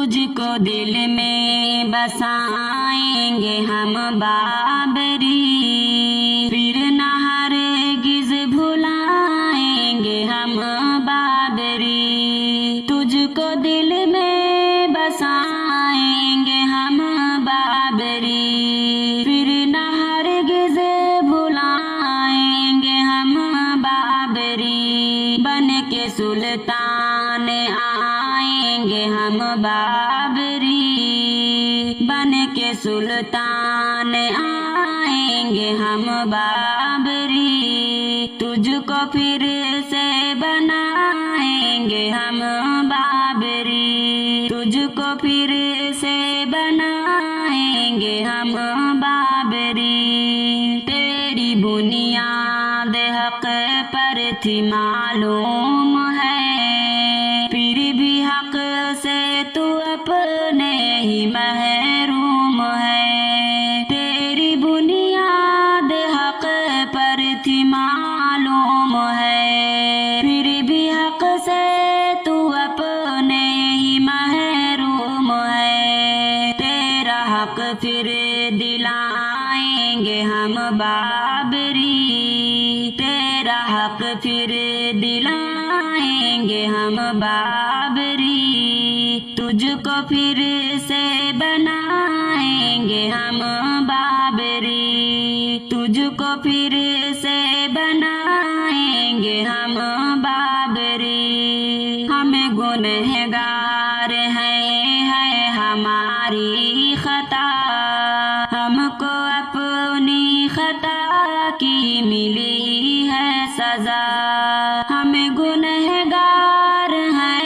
تجھ کو دل میں بسائیں گے ہم بابری، پھر نہ ہرگز بھلائیں گے ہم بابری، تجھ کو دل میں بسائیں گے ہم بابری، پھر نہ ہرگز بھلائیں گے ہم بابری، بن کے سلطان آئیں گے ہم بابری، بن کے سلطان آئیں گے ہم بابری، تجھ کو پھر سے بنائیں گے ہم بابری، تجھ کو پھر سے بنائیں گے ہم بابری، تیری بنیاد حق پر تھی معلوم ہے، پھر بھی حق سے تو اپنے ہی محروم ہے، تیری بنیاد حق پر تھی معلوم ہے، پھر بھی حق سے تو اپنے ہی محروم ہے، تیرا حق پھر دلائیں گے ہم بابری، تیرا حق پھر دلائیں گے ہم بابری، تجھ کو پھر سے بنائیں گے ہم بابری، تجھ کو پھر سے بنائیں گے ہم بابری، ہمیں گنہگار ہے ہماری خطا، ہم کو اپنی خطا کی ملی ہے سزا، ہمیں گنہگار ہے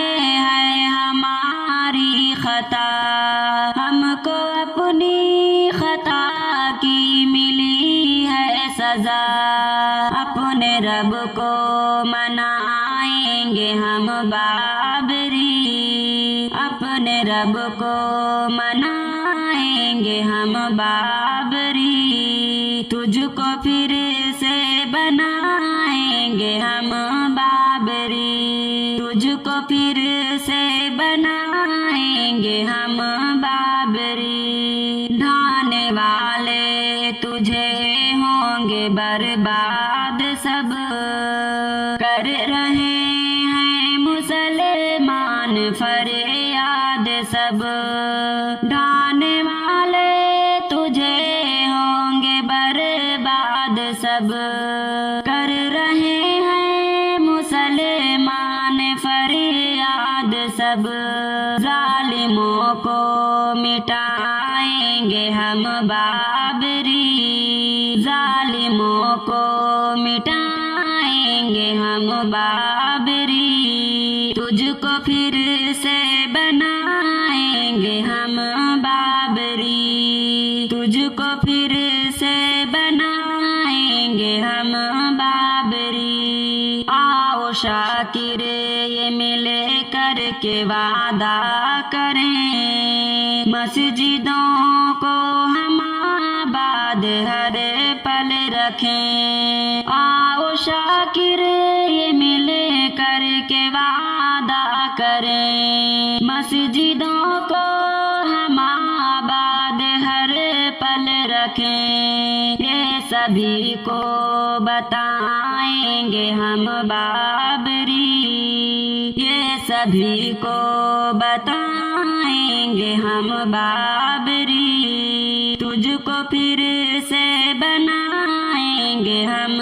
ہماری خطا، ہم کو اپنی خطا کی ملی ہے سزا، اپنے رب کو منائیں گے ہم بابری، اپنے رب کو منائیں گے ہم بابری، تجھ کو پھر سے بنائیں گے ہم بابری، تجھ کو پھر سے بنائیں گے ہم بابری، ڈھانے والے تجھے ہوں گے برباد سب، کر رہے ہیں مسلمان فریاد سب، ڈھانے والے تجھے ہوں گے برباد سب، کر رہے ہیں مسلمان فریاد سب، ظالموں کو مٹائیں گے ہم بابری، ظالموں کو مٹائیں گے ہم بابری، تجھ کو پھر سے بنائیں گے ہم بابری، تجھ کو پھر سے بنائیں گے ہم بابری، آؤ شاکر یہ مل کر کے وعدہ کریں، مسجدوں کو ہم آباد ہر پل رکھیں، آؤ شاکر یہ مل کر کے وعدہ کریں، مسجدوں کو ہم آباد ہر پل رکھیں، یہ سبھی کو بتائیں گے ہم بابری، یہ سبھی کو بتائیں گے ہم بابری، تجھ کو پھر سے بنائیں گے ہم